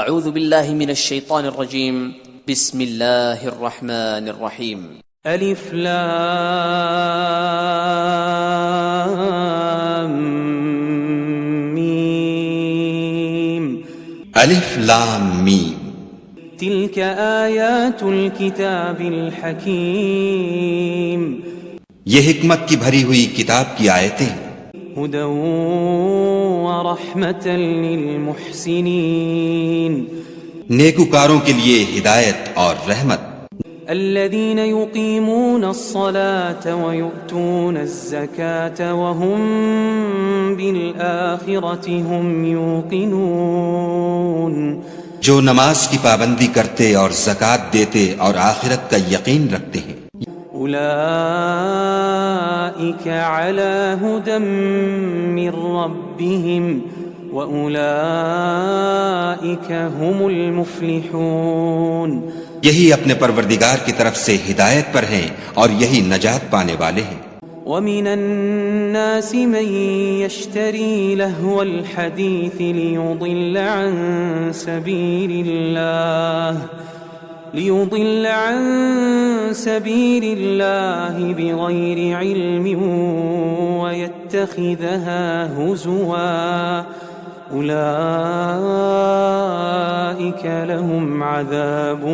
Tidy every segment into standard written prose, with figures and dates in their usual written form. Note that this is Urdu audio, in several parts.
اعوذ باللہ من الشیطان الرجیم بسم اللہ الرحمن الرحیم الف لام میم الف لام میم تلك آیات الكتاب الحکیم یہ حکمت کی بھری ہوئی کتاب کی آیتیں هدى ورحمة للمحسنين نیکوکاروں کے لیے ہدایت اور رحمت الذين يقيمون الصلاة ويؤتون الزكاة وهم بالآخرة هم يوقنون جو نماز کی پابندی کرتے اور زکوٰۃ دیتے اور آخرت کا یقین رکھتے ہیں أولئك على هدى من ربهم وأولئك هم المفلحون یہی اپنے پروردگار کی طرف سے ہدایت پر ہیں اور یہی نجات پانے والے ہیں ومن الناس من يشتري لهو الحديث ليضل عن سبيل الله بغير علم ويتخذها هزوا أولئك لهم عذاب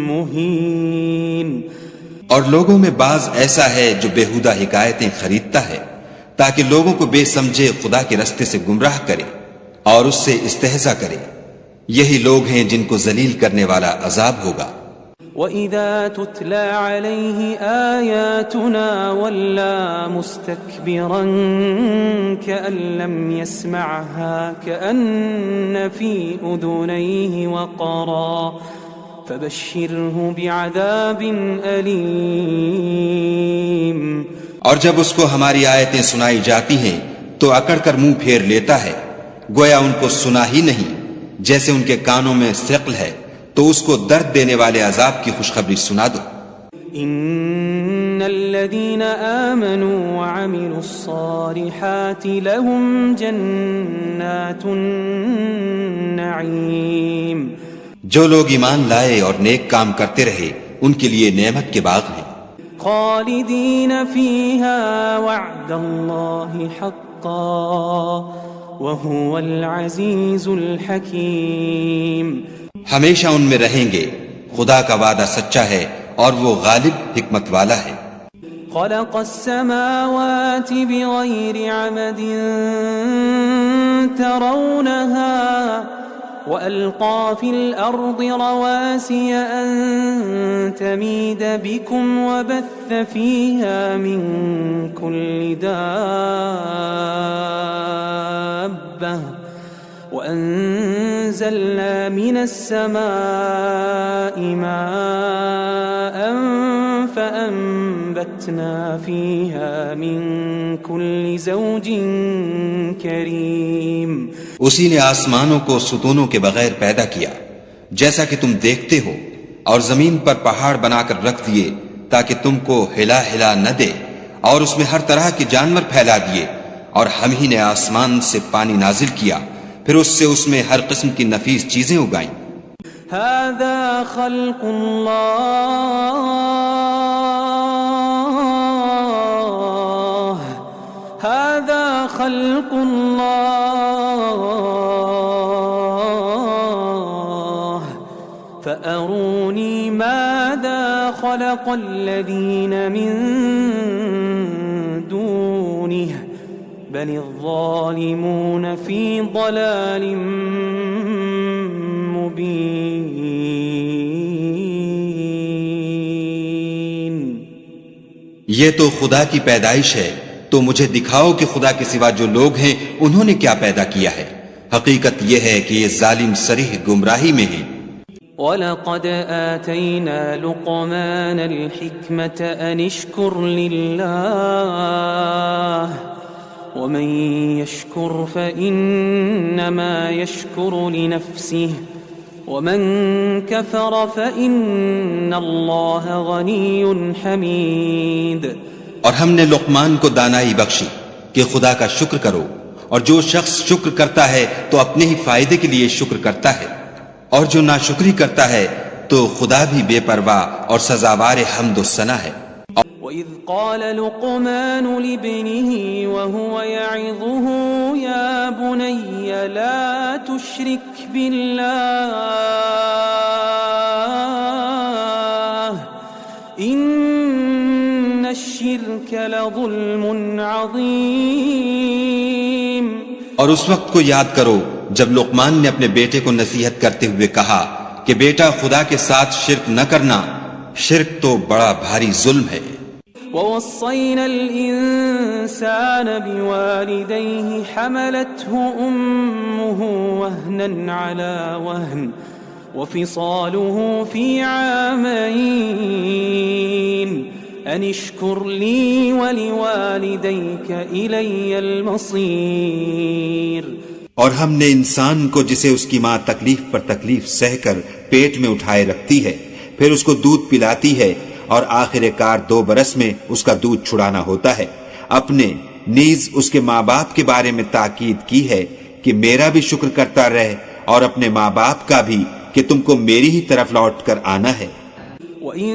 مهين اور لوگوں میں بعض ایسا ہے جو بیہودہ حکایتیں خریدتا ہے تاکہ لوگوں کو بے سمجھے خدا کے رستے سے گمراہ کرے اور اس سے استہزاء کرے یہی لوگ ہیں جن کو ذلیل کرنے والا عذاب ہوگا وَإِذَا تُتْلَى عَلَيْهِ آيَاتُنَا وَلَّى مُسْتَكْبِرًا كَأَن لَّمْ يَسْمَعْهَا كَأَنَّ فِي أُذُنَيْهِ وَقْرًا فَبَشِّرْهُ بِعَذَابٍ أَلِيمٍ اور جب اس کو ہماری آیتیں سنائی جاتی ہیں تو اکڑ کر منہ پھیر لیتا ہے گویا ان کو سنا ہی نہیں جیسے ان کے کانوں میں ثقل ہے تو اس کو درد دینے والے عذاب کی خوشخبری سنا دو ان الذين آمنوا وعملوا الصالحات لهم جنات النعيم جو لوگ ایمان لائے اور نیک کام کرتے رہے ان کے لیے نعمت کے باغ ہیں خالدین فیہا وعد اللہ حقا وهو العزیز الحکیم ہمیشہ ان میں رہیں گے خدا کا وعدہ سچا ہے اور وہ غالب حکمت والا ہے خلق السماوات بغیر عمد ترونها وألقى في الأرض رواسي أن تميد بكم وبث فيها من كل دابة وأنزلنا من السماء ماء فأنبتنا فيها من كل زوج كريم اسی نے آسمانوں کو ستونوں کے بغیر پیدا کیا جیسا کہ تم دیکھتے ہو اور زمین پر پہاڑ بنا کر رکھ دیے تاکہ تم کو ہلا ہلا نہ دے اور اس میں ہر طرح کے جانور پھیلا دیے اور ہم ہی نے آسمان سے پانی نازل کیا پھر اس سے اس میں ہر قسم کی نفیس چیزیں اگائیں هذا خلق اللہ هذا خلق اللہ فأروني ماذا خلق الذين من دونه بل الظالمون في ضلال مبين یہ تو خدا کی پیدائش ہے تو مجھے دکھاؤ کہ خدا کے سوا جو لوگ ہیں انہوں نے کیا پیدا کیا ہے حقیقت یہ ہے کہ یہ ظالم صریح گمراہی میں ہیں وَلَقَدْ آتَيْنَا لُقْمَانَ الْحِكْمَةَ أَنِ اشْكُرْ لِلَّهِ وَمَنْ يَشْكُرْ فَإِنَّمَا يَشْكُرُ لِنَفْسِهِ وَمَنْ كَفَرَ فَإِنَّ اللَّهَ غَنِيٌّ حَمِيدٌ اور ہم نے لقمان کو دانائی بخشی کہ خدا کا شکر کرو اور جو شخص شکر کرتا ہے تو اپنے ہی فائدے کے لیے شکر کرتا ہے، اور جو ناشکری کرتا ہے تو خدا بھی بے پرواہ اور سزاوار حمد و ثنا ہے۔ وَإِذْ قَالَ لُقْمَانُ لِابْنِهِ وَهُوَ يَعِظُهُ يَا بُنَيَّ لَا تُشْرِكْ بِاللَّهِ إِنَّ الشِّرْكَ لَظُلْمٌ عَظِيمٌ۔ اور اس وقت کو یاد کرو جب لقمان نے اپنے بیٹے کو نصیحت کرتے ہوئے کہا کہ بیٹا خدا کے ساتھ شرک نہ کرنا، شرک تو بڑا بھاری ظلم ہے۔ وَوَصَّيْنَا الْإِنسَانَ بِوَالِدَيْهِ حَمَلَتْهُ أُمُّهُ وَهْنًا عَلَى وَهْنٍ وَفِصَالُهُ فِي عَامَيْنِ أَنِ اشْكُرْ لِي وَلِوَالِدَيْكَ إِلَيَّ الْمَصِيرُ۔ اور ہم نے انسان کو جسے اس کی ماں تکلیف پر تکلیف سہ کر پیٹ میں اٹھائے رکھتی ہے، پھر اس کو دودھ پلاتی ہے اور آخر کار 2 برس میں اس کا دودھ چھڑانا ہوتا ہے، اپنے نیز اس کے ماں باپ کے بارے میں تاکید کی ہے کہ میرا بھی شکر کرتا رہے اور اپنے ماں باپ کا بھی کہ تم کو میری ہی طرف لوٹ کر آنا ہے۔ وَإِن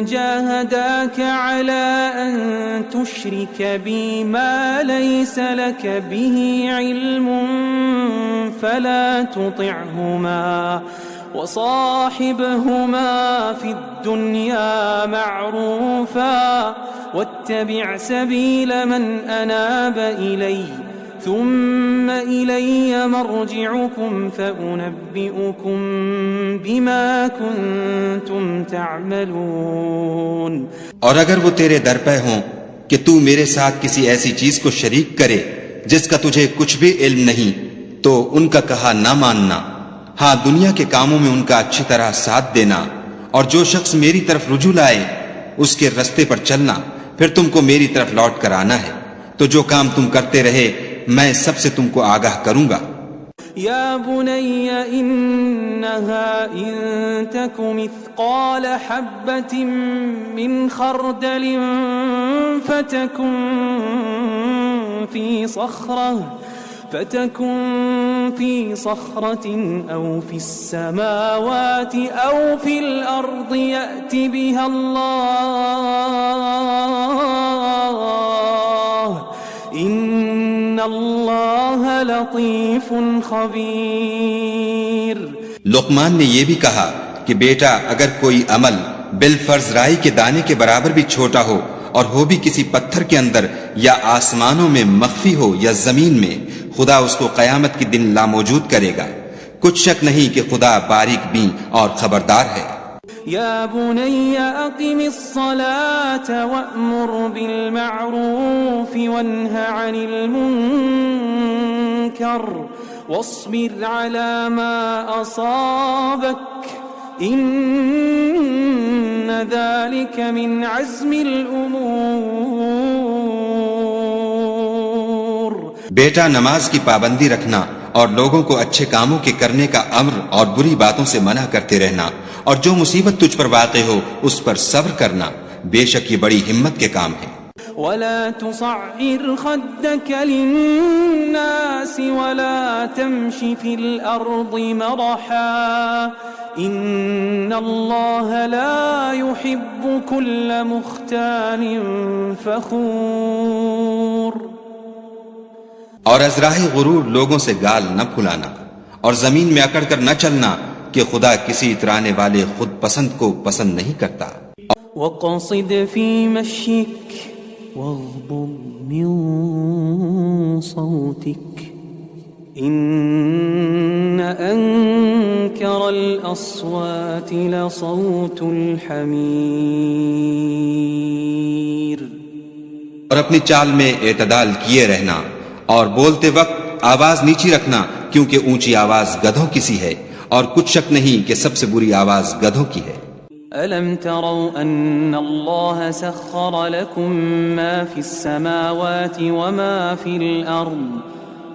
جَاهَدَاكَ عَلَىٰ أَن تُشْرِكَ بِي مَا لَيْسَ لَكَ بِهِ عِلْمٌ فَلَا تُطِعْهُمَا وَصَاحِبْهُمَا فِي الدُّنْيَا مَعْرُوفًا وَاتَّبِعْ سَبِيلَ مَنْ أَنَابَ إِلَيَّ ثُمَّ إِلَيَّ مَرْجِعُكُمْ فَأُنَبِّئُكُمْ بِمَا كُنْتُمْ تَعْمَلُونَ۔ اور اگر وہ تیرے در پہ ہوں کہ تو میرے ساتھ کسی ایسی چیز کو شریک کرے جس کا تجھے کچھ بھی علم نہیں، تو ان کا کہا نہ ماننا، ہاں دنیا کے کاموں میں ان کا اچھی طرح ساتھ دینا، اور جو شخص میری طرف رجوع لائے اس کے رستے پر چلنا، پھر تم کو میری طرف لوٹ کر آنا ہے، تو جو کام تم کرتے رہے میں سب سے تم کو آگاہ کروں گا۔ یا بنی انہا ان تک مثقال حبۃ من خردل فتکن فی صخرة أو في السماوات أو في الأرض يأت بها الله إن الله لطيف خبير۔ لقمان نے یہ بھی کہا کہ بیٹا اگر کوئی عمل بالفرض رائی کے دانے کے برابر بھی چھوٹا ہو اور ہو بھی کسی پتھر کے اندر یا آسمانوں میں مخفی ہو یا زمین میں، خدا اس کو قیامت کے دن لاموجود کرے گا۔ کچھ شک نہیں کہ خدا باریک بین اور خبردار ہے۔ یا بنی اقم الصلاة وأمر بالمعروف وانہ عن المنکر واصبر على ما أصابك ان ذلك من عزم الامور۔ بیٹا نماز کی پابندی رکھنا اور لوگوں کو اچھے کاموں کے کرنے کا امر اور بری باتوں سے منع کرتے رہنا، اور جو مصیبت تجھ پر واقع ہو اس پر صبر کرنا، بے شک یہ بڑی ہمت کے کام ہے۔ ولا تصعر خدك للناس ولا تمش في الأرض مرحا إن الله لا يحب كل مختال فخور۔ اور ازراہ غرور لوگوں سے گال نہ پھلانا، اور زمین میں اکڑ کر نہ چلنا کہ خدا کسی اترانے والے خود پسند کو پسند نہیں کرتا۔ وقصد في مشيك واغضض من صوتك إن أنكر الأصوات لصوت الحمير۔ اور اپنی چال میں اعتدال کیے رہنا اور بولتے وقت آواز نیچی رکھنا، کیونکہ اونچی آواز گدھوں کی سی ہے، اور کچھ شک نہیں کہ سب سے بری آواز گدھوں کی ہے۔ أَلَمْ تَرَوْا أَنَّ اللَّهَ سَخَّرَ لَكُم مَّا فِي السَّمَاوَاتِ وَمَا فِي الْأَرْضِ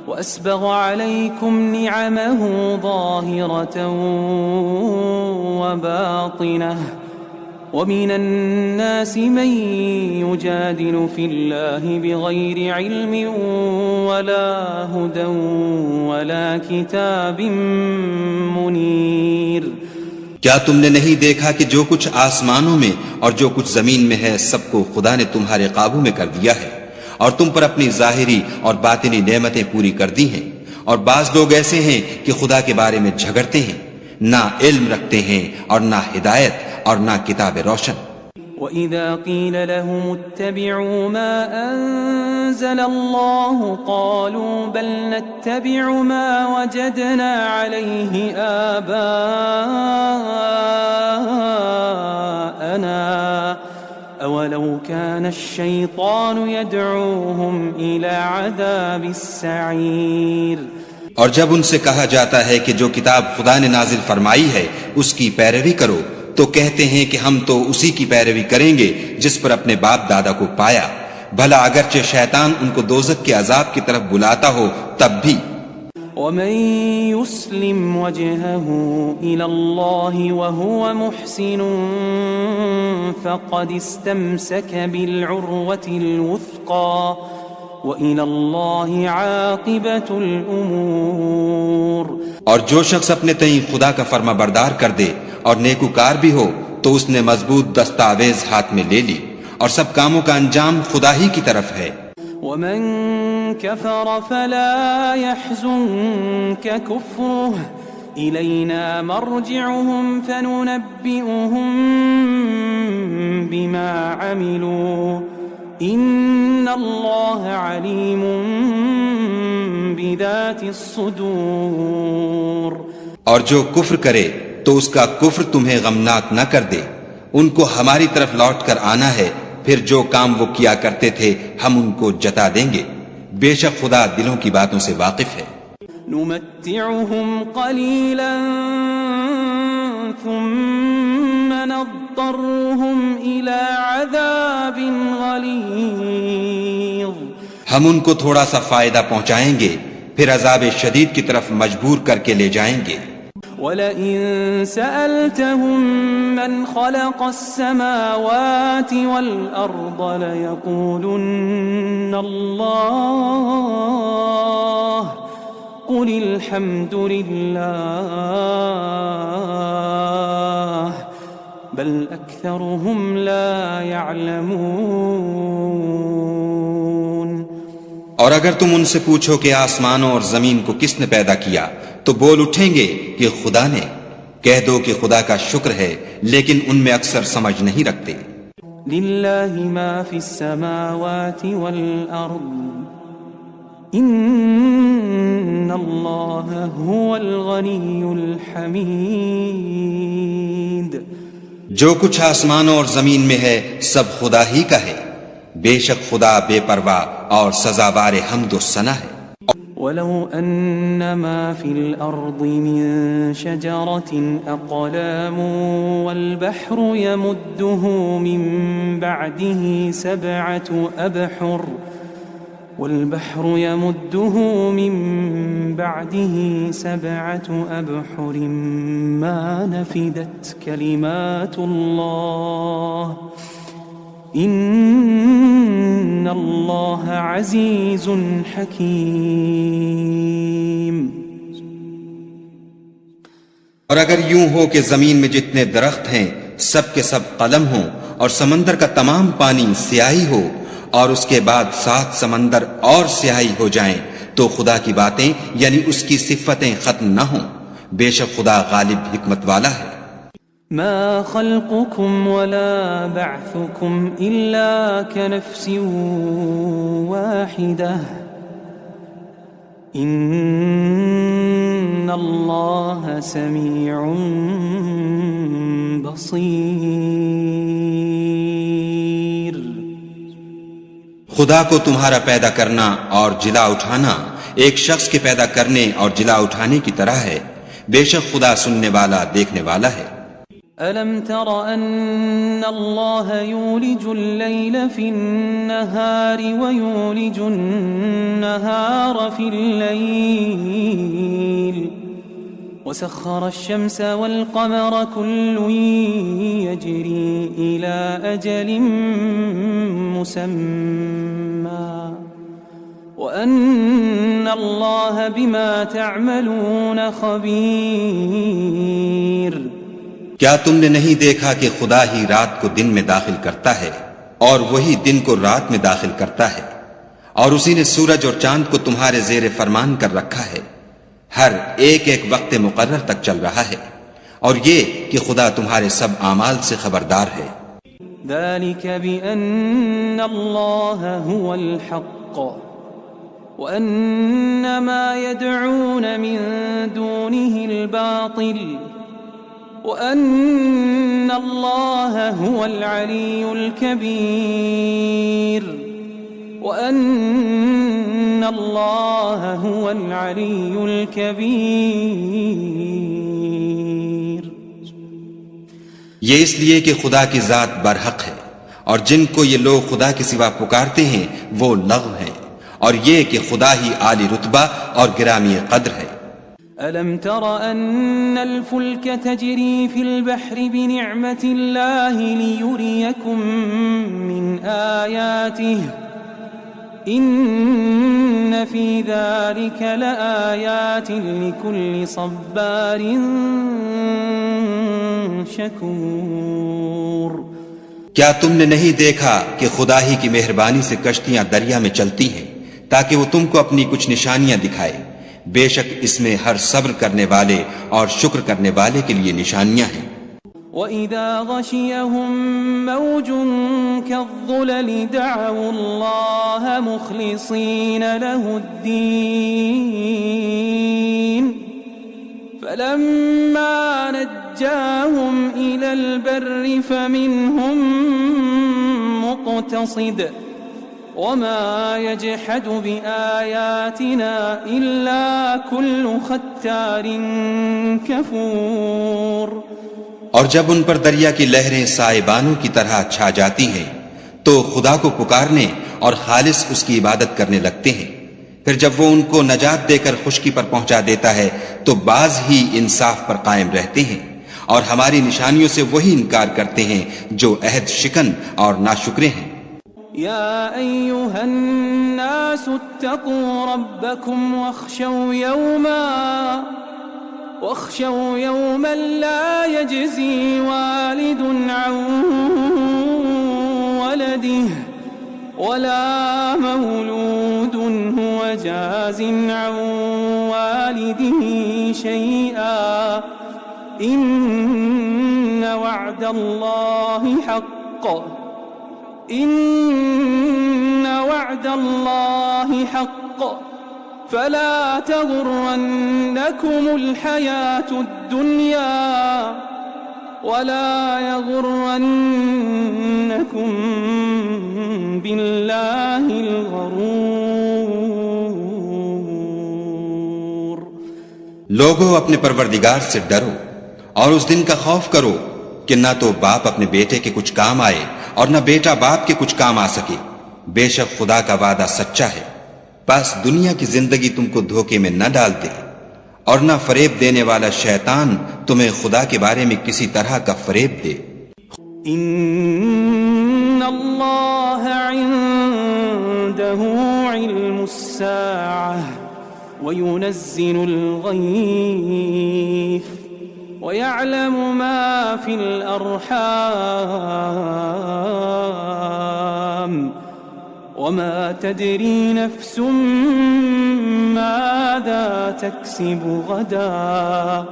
وَأَسْبَغَ عَلَيْكُمْ نِعَمَهُ ظَاهِرَةً وَبَاطِنَةً ومن الناس من يجادل في الله بغير علم ولا هدى ولا كتاب منير. کیا تم نے نہیں دیکھا کہ جو کچھ آسمانوں میں اور جو کچھ زمین میں ہے سب کو خدا نے تمہارے قابو میں کر دیا ہے اور تم پر اپنی ظاہری اور باطنی نعمتیں پوری کر دی ہیں. اور بعض لوگ ایسے ہیں کہ خدا کے بارے میں جھگڑتے ہیں، نہ علم رکھتے ہیں اور نہ ہدایت اور نہ کتاب روشن. وَإِذَا قِيلَ لَهُمُ اتَّبِعُوا مَا أَنزَلَ اللَّهُ قَالُوا بَلْ نَتَّبِعُ مَا وَجَدْنَا عَلَيْهِ آبَاءَنَا أَوَلَوْ كَانَ الشَّيْطَانُ يَدْعُوهُمْ إِلَى عَذَابِ السَّعِيرِ. اور جب ان سے کہا جاتا ہے کہ جو کتاب خدا نے نازل فرمائی ہے اس کی پیروی کرو تو کہتے ہیں کہ ہم تو اسی کی پیروی کریں گے جس پر اپنے باپ دادا کو پایا، بھلا اگرچہ شیطان ان کو دوزخ کے عذاب کی طرف بلاتا ہو تب بھی. وَمَن يُسْلِمْ وَجْهَهُ إِلَى اللَّهِ وَهُوَ مُحْسِنٌ فَقَدِ اسْتَمْسَكَ بِالْعُرْوَةِ الْوُثْقَى وَإِلَى اللَّهِ عَاقِبَةُ الْأُمُورِ. اور جو شخص اپنے تئیں خدا کا فرما بردار کر دے اور نیکوکار بھی ہو تو اس نے مضبوط دستاویز ہاتھ میں لے لی اور سب کاموں کا انجام خدا ہی کی طرف ہے. وَمَن كَفَرَ فَلَا يَحْزُنكَ كُفْرُهُ إِلَيْنَا مَرْجِعُهُمْ فَنُنَبِّئُهُم بِمَا عَمِلُوا إِنَّ اللَّهَ عَلِيمٌ بِذَاتِ الصُّدُورِ. اور جو کفر کرے تو اس کا کفر تمہیں غمناک نہ کر دے، ان کو ہماری طرف لوٹ کر آنا ہے، پھر جو کام وہ کیا کرتے تھے ہم ان کو جتا دیں گے. بے شک خدا دلوں کی باتوں سے واقف ہے. نمتعهم قليلا ثم نضطرهم إلى عذاب غليظ. ہم ان کو تھوڑا سا فائدہ پہنچائیں گے پھر عذاب شدید کی طرف مجبور کر کے لے جائیں گے. وَلَئِن سَأَلْتَهُم مَّنْ خَلَقَ السَّمَاوَاتِ وَالْأَرْضَ لَيَقُولُنَّ اللَّهُ قُلِ الْحَمْدُ لِلَّهِ بَلْ أَكْثَرُهُمْ لَا يَعْلَمُونَ. اور اگر تم ان سے پوچھو کہ آسمانوں اور زمین کو کس نے پیدا کیا تو بول اٹھیں گے کہ خدا نے. کہہ دو کہ خدا کا شکر ہے لیکن ان میں اکثر سمجھ نہیں رکھتے. للہ ما فی السماوات والارض ان اللہ هو الغنی الحمید. جو کچھ آسمانوں اور زمین میں ہے سب خدا ہی کا ہے، بے شک خدا بے پرواہ اور سزاوار حمد و ثنا ہے. وَلَوْ أَنَّ مَا فِي الْأَرْضِ مِن شَجَرَةٍ أَقْلَامٌ وَالْبَحْرُ يَمُدُّهُ مِن بَعْدِهِ سَبْعَةُ أَبْحُرٍ مَا نَفِدَتْ كَلِمَاتُ اللَّهِ ان اللہ عزیز حکیم. اور اگر یوں ہو کہ زمین میں جتنے درخت ہیں سب کے سب قلم ہوں اور سمندر کا تمام پانی سیاہی ہو اور اس کے بعد 7 سمندر اور سیاہی ہو جائیں تو خدا کی باتیں یعنی اس کی صفتیں ختم نہ ہوں. بے شک خدا غالب حکمت والا ہے. ما خلقكم ولا بعثكم إلا كنفس واحدة إن الله سميع بصير. خدا کو تمہارا پیدا کرنا اور جلا اٹھانا ایک شخص کے پیدا کرنے اور جلا اٹھانے کی طرح ہے. بے شک خدا سننے والا دیکھنے والا ہے. أَلَمْ تَرَ أَنَّ اللَّهَ يُولِجُ اللَّيْلَ فِي النَّهَارِ وَيُولِجُ النَّهَارَ فِي اللَّيْلِ وسخر الشمس والقمر كل يجري إلى أجل مسمى وأن الله بما تعملون خبير. کیا تم نے نہیں دیکھا کہ خدا ہی رات کو دن میں داخل کرتا ہے اور وہی دن کو رات میں داخل کرتا ہے، اور اسی نے سورج اور چاند کو تمہارے زیر فرمان کر رکھا ہے، ہر ایک ایک وقت مقرر تک چل رہا ہے، اور یہ کہ خدا تمہارے سب اعمال سے خبردار ہے. ذلك بأن الله هو الحق وأن ما يدعون من دونه الباطل وأن الله هو العلي الكبير وأن الله هو العلي الكبير. یہ اس لیے کہ خدا کی ذات برحق ہے، اور جن کو یہ لوگ خدا کے سوا پکارتے ہیں وہ لغو ہیں، اور یہ کہ خدا ہی عالی رتبہ اور گرامی قدر ہے. ألم تر أن الفلك تجري في البحر بنعمة الله ليريكم من آياته إن في ذلك لآيات لكل صبار شكور. کیا تم نے نہیں دیکھا کہ خدا ہی کی مہربانی سے کشتیاں دریا میں چلتی ہیں تاکہ وہ تم کو اپنی کچھ نشانیاں دکھائے؟ بے شک اس میں ہر صبر کرنے والے اور شکر کرنے والے کے لیے نشانیاں ہیں. وَإِذَا غَشِيَهُم مَّوْجٌ كَالظُّلَلِ دَعَوُا اللَّهَ مُخْلِصِينَ لَهُ الدِّينَ فَلَمَّا نَجَّاهُمْ إِلَى الْبَرِّ فَمِنْهُم مُّقْتَصِدٌ وَمَا يَجْحَدُ بِآيَاتِنَا إِلَّا كُلُّ خَتَّارٍ كَفُورٍ. اور جب ان پر دریا کی لہریں سائبانوں کی طرح چھا جاتی ہیں تو خدا کو پکارنے اور خالص اس کی عبادت کرنے لگتے ہیں، پھر جب وہ ان کو نجات دے کر خشکی پر پہنچا دیتا ہے تو بعض ہی انصاف پر قائم رہتے ہیں، اور ہماری نشانیوں سے وہی انکار کرتے ہیں جو عہد شکن اور ناشکرے ہیں. يا أيها الناس اتقوا ربكم واخشوا يوما لا يجزي والد عن ولده ولا مولود هو جاز عن والده شيئا إن وعد الله حق فلا تغرنكم الحياة الدنيا ولا يغرنكم بالله الغرور. لوگوں اپنے پروردگار سے ڈرو اور اس دن کا خوف کرو کہ نہ تو باپ اپنے بیٹے کے کچھ کام آئے اور نہ بیٹا باپ کے کچھ کام آ سکے. بے شک خدا کا وعدہ سچا ہے، بس دنیا کی زندگی تم کو دھوکے میں نہ ڈال دے، اور نہ فریب دینے والا شیطان تمہیں خدا کے بارے میں کسی طرح کا فریب دے. ان اللہ عنده علم الساعة وينزل الغيث ويعلم ما في الأرحام وما تدري نفس ماذا تكسب غدا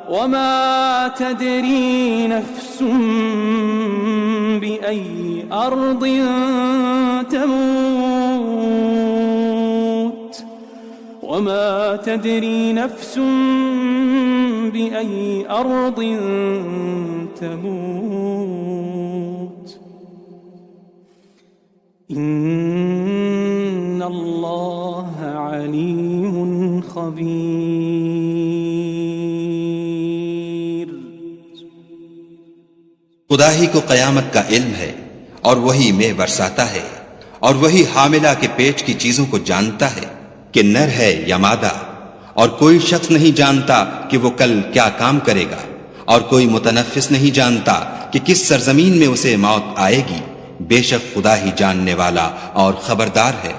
وما تدري نفس بأي أرض تموت وما تدري نفس بأي أرض تموت إن الله عليم خبير. خدا ہی کو قیامت کا علم ہے، اور وہی مے برساتا ہے، اور وہی حاملہ کے پیٹ کی چیزوں کو جانتا ہے کہ نر ہے یا مادہ، اور کوئی شخص نہیں جانتا کہ وہ کل کیا کام کرے گا، اور کوئی متنفس نہیں جانتا کہ کس سرزمین میں اسے موت آئے گی۔ بے شک خدا ہی جاننے والا اور خبردار ہے۔